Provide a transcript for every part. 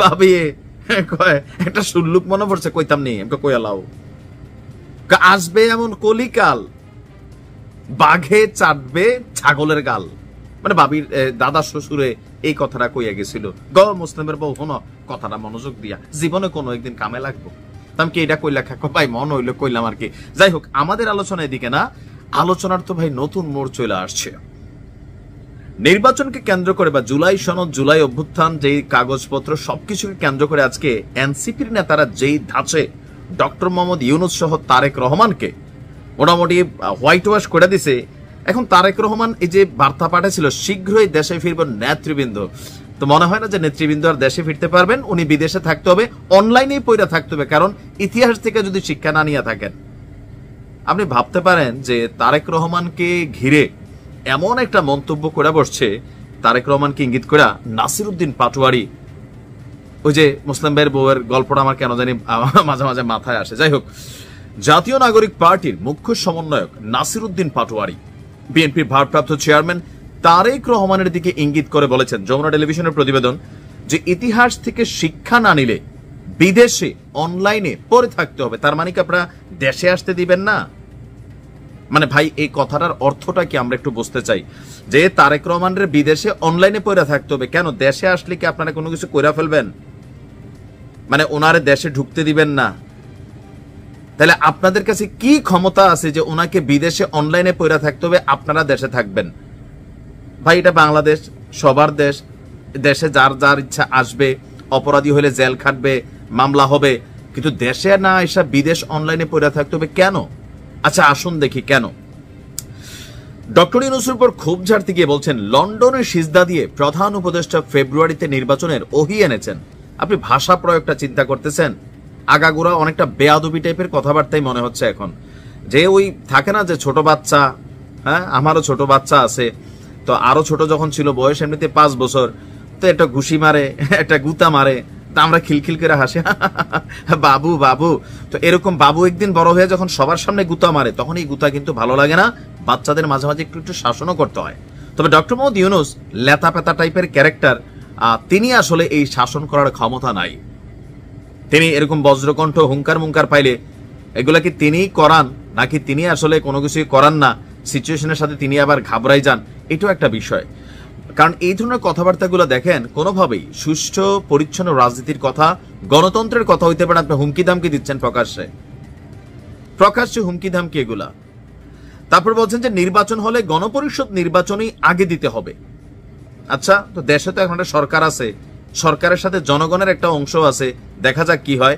ভাবি কয় একটা সুল্লুক মনে পড়ছে, কইতাম নেই কইয়া লাও। আসবে এমন কলিকাল, বাঘে চাটবে ছাগলের গাল। মানে ভাবির দাদা শ্বশুরে এই কথাটা কইয়া গেছিল। গ মুসলিমের বউ হনো কথাটা মনোযোগ দিয়া, জীবনে কোনো একদিন কামে লাগবো। আমি কি এটা কইলা খাকো ভাই, মন হইলো কইলাম আর কি। যাই হোক, আমাদের আলোচনা এদিকে না, আলোচনার তো ভাই নতুন মোড় চলে আসছে। নির্বাচনকে কেন্দ্র করে বা জুলাই সনদ, জুলাই অভ্যুত্থান, যেই কাগজপত্র সবকিছুকে কেন্দ্র করে আজকে এনসিপির নেতারা যেই ধাঁচে ডক্টর মোহাম্মদ ইউনূস সহ তারেক রহমানকে মোটামুটি হোয়াইট ওয়াশ করে দিছে। এখন তারেক রহমান এই যে বার্তা পাঠাইছিল শীঘ্রই দেশে ফিরবেন নেতৃবৃন্দ, তো মনে হয় না যে নেতৃবৃন্দ আর দেশে ফিরতে পারবেন। উনি বিদেশে থাকতে হবে, অনলাইনেই পড়ে থাকতে হবে, কারণ ইতিহাস থেকে যদি শিক্ষা না নিয়ে থাকেন। আপনি ভাবতে পারেন যে তারেক রহমানকে ঘিরে এমন একটা মন্তব্য করে বসছে, তারেক রহমানকে ইঙ্গিত করে নাসিরউদ্দিন পাটোয়ারি, ওই যে মুসলিম ভাইয়ের বউয়ের গল্পটা আমার কেন জানি মাঝে মাঝে মাথায় আসে। যাই হোক, জাতীয় নাগরিক পার্টির মুখ্য সমন্বয়ক নাসিরউদ্দিন পাটোয়ারি বিএনপির ভারপ্রাপ্ত চেয়ারম্যান তারেক রহমানের দিকে ইঙ্গিত করে বলেছেন, যমুনা টেলিভিশনের প্রতিবেদন, যে ইতিহাস থেকে শিক্ষা না নিলে বিদেশে অনলাইনে পড়ে থাকতে হবে। তার মানে কি আপনারা দেশে আসতে দিবেন না? মানে ভাই, এই কথাটার অর্থটা কি আমরা একটু বুঝতে চাই, যে তারেক রহমানের বিদেশে অনলাইনে পড়ে থাকতে হবে কেন? দেশে আসলে কি আপনারা কোনো কিছু কইরা ফেলবেন? মানে ওনারে দেশে ঢুকতে দিবেন না? তাহলে আপনাদের কাছে কি ক্ষমতা আছে যে ওনাকে বিদেশে অনলাইনে পড়ে থাকতে হবে, আপনারা দেশে থাকবেন? ভাই, এটা বাংলাদেশ, সবার দেশ। দেশে যার যার ইচ্ছা আসবে, অপরাধী হলে জেল খাটবে, মামলা হবে, কিন্তু দেশে না এসে বিদেশ অনলাইনে পড়ে থাকতে হবে কেন? আচ্ছা আসুন দেখি কেন। ডক্টর ইউনূসের উপর ক্ষোভ ঝাড়তে গিয়ে বলছেন, লন্ডনের সিজদা দিয়ে প্রধান উপদেষ্টা ফেব্রুয়ারিতে নির্বাচনের ওহি এনেছেন। আপনি ভাষা প্রয়োগটা চিন্তা করতেছেন? আগাগোড়া অনেকটা বেয়াদবি টাইপের কথাবার্তাই মনে হচ্ছে এখন। যে ওই থাকে না যে ছোট বাচ্চা, হ্যাঁ আমারও ছোট বাচ্চা আছে, তো আরো ছোট যখন ছিল বয়স এমনিতে 5 বছর, তো একটা ঘুষি মারে, একটা গুতা মারে, তা আমরা খিলখিল করে হাসি, বাবু বাবু। তো এরকম বাবু একদিন বড় হয়ে যখন সবার সামনে গুতা মারে, তখন এই গুতা কিন্তু ভালো লাগে না। বাচ্চাদের মাঝে মাঝে একটু একটু শাসনও করতে হয়। তবে ডক্টর মোহাম্মদ ইউনূস লেতা পেতা টাইপের ক্যারেক্টার, তিনি আসলে এই শাসন করার ক্ষমতা নাই। তিনি এরকম বজ্রকণ্ঠ হুঙ্কার মুঙ্কার পাইলে এগুলা কি তিনি করান, নাকি তিনি আসলে কোনো কিছুই করান না, সিচুয়েশনের সাথে তিনি আবার ঘাবড়াই যান, এটাও একটা বিষয়। কারণ এই ধরনের কথাবার্তাগুলো দেখেন কোনোভাবেই সুষ্ঠু পরিচ্ছন্ন রাজনীতির কথা, গণতন্ত্রের কথা হইতে পারে। আপনি হুমকি ধামকি দিচ্ছেন প্রকাশ্যে প্রকাশ্যে হুমকি ধামকি এগুলা। তারপর বলছেন যে নির্বাচন হলে গণপরিষদ নির্বাচনই আগে দিতে হবে। আচ্ছা, তো দেশে তো এখন একটা সরকার আছে, সরকারের সাথে জনগণের একটা অংশ আছে, দেখা যাক কি হয়।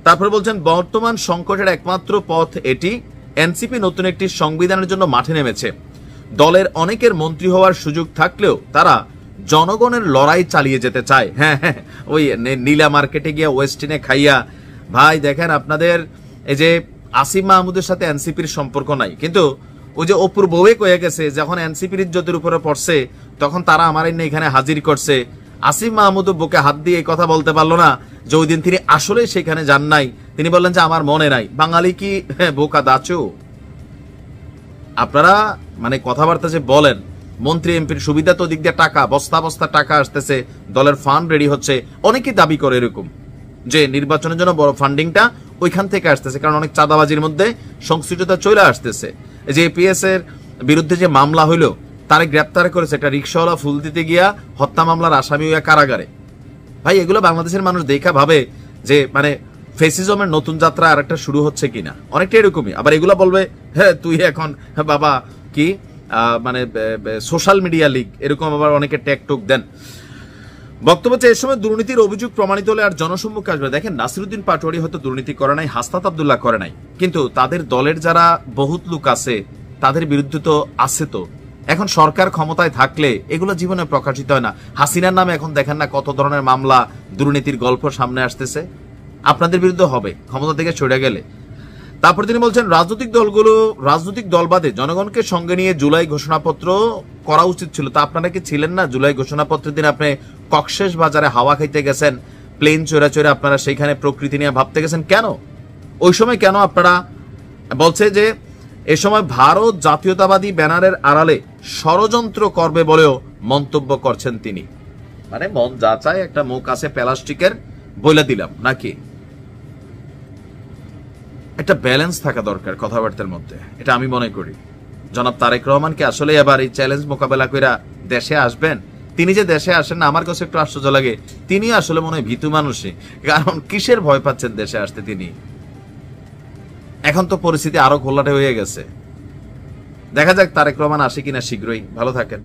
তারপর বলছেন বর্তমান সংকটের একমাত্র পথ এটি, এনসিপি নতুন একটি সংবিধানের জন্য মাঠে নেমেছে। দলের অনেকের মন্ত্রী হওয়ার সুযোগ থাকলেও তারা জনগণের লড়াই চালিয়ে যেতে চায়। হ্যাঁ হ্যাঁ, ওই নীলা মার্কেটে গিয়া ওয়েস্টিনে খাইয়া। ভাই দেখেন, আপনাদের এই যে আসিম মাহমুদের সাথে এনসিপির সম্পর্ক নাই, কিন্তু ওই যে অপুর বউয়ে কয়ে গেছে যখন এনসিপির ইজ্জতের উপরে পড়ছে তখন তারা আমার এখানে হাজির করছে। আসিম মাহমুদ বুকে হাত দিয়ে এই কথা বলতে পারলো না যে ওই দিন তিনি আসলে সেখানে যান নাই। তিনি বললেন যে আমার মনে নাই। বাঙালি কি বোকা দাচু? আপনারা মানে কথাবার্তা যে বলেন, মন্ত্রী এমপির সুবিধা তো দিক দিয়ে টাকা, বস্তা বস্তা টাকা আসতেছে, দলের ফান্ড রেডি হচ্ছে। অনেকেই দাবি করে এরকম যে নির্বাচনের জন্য বড় ফান্ডিংটা ওইখান থেকে আসতেছে, কারণ অনেক চাঁদাবাজির মধ্যে সংশ্লিষ্টতা চলে আসতেছে। যে এপিএস এর বিরুদ্ধে যে মামলা হইলো, তারে গ্রেপ্তার করেছে একটা রিক্সাওয়ালা ফুল দিতে গিয়া হত্যা মামলার আসামি হইয়া কারাগারে। ভাই, এগুলো বাংলাদেশের মানুষ দেখা ভাবে যে মানে ফেসিজমের নতুন যাত্রা আর একটা শুরু হচ্ছে কিনা, অনেকটা এরকমই। আবার এগুলো বলবে হ্যাঁ তুই এখন বাবা কি মানে সোশ্যাল মিডিয়া লিগ, এরকম আবার অনেকে ট্যাকটুক দেন। বক্তব্য হচ্ছে এই সময় দুর্নীতির অভিযোগ প্রমাণিত হলে আর জনসম্মুখে আসবে। দেখেন, নাসিরউদ্দিন পাটোয়ারি হয়তো দুর্নীতি করে নাই, হাসনাত আব্দুল্লাহ করে নাই, কিন্তু তাদের দলের যারা বহুত লোক আছে তাদের বিরুদ্ধে তো আছে। তো এখন সরকার ক্ষমতায় থাকলে এগুলো জীবনে প্রকাশিত হয় না। হাসিনার নামে এখন দেখেন না কত ধরনের মামলা, দুর্নীতির গল্প সামনে আসতেছে। আপনাদের বিরুদ্ধে হবে ক্ষমতা থেকে সরে গেলে। তারপর তিনি বলছেন রাজনৈতিক দল বাদে জনগণকে সঙ্গে নিয়ে জুলাই ঘোষণাপত্র করা উচিত ছিল। তা আপনারা কি ছিলেন না জুলাই ঘোষণাপত্রের দিন? আপনি কক্সেস বাজারে হাওয়া খাইতে গেছেন, প্লেন চড়ে চড়ে আপনারা সেইখানে প্রকৃতি নিয়ে ভাবতে গেছেন কেন? ওই সময় কেন আপনারা বলছে যে এ সময় ভারত জাতীয়তাবাদী ব্যানারের আড়ালে ষড়যন্ত্র করবে বলেও মন্তব্য করছেন তিনি। মানে মন যা চায়, একটা মুখ আছে প্লাস্টিকের, বইলা দিলাম নাকি। একটা ব্যালেন্স থাকা দরকার কথাবার্তার মধ্যে, এটা আমি মনে করি। জনাব তারেক রহমানকে আসলে এবার এই চ্যালেঞ্জ মোকাবেলা কইরা দেশে আসবেন। তিনি যে দেশে আসেন না, আমার কাছে একটু আশ্চর্য লাগে। তিনি আসলে মনে হয় ভীতু মানুষই, কারণ কিসের ভয় পাচ্ছেন দেশে আসতে তিনি? এখন তো পরিস্থিতি আরো ঘোলাটে হয়ে গেছে। দেখা যাক তারেক রহমান আসে কিনা শীঘ্রই। ভালো থাকেন।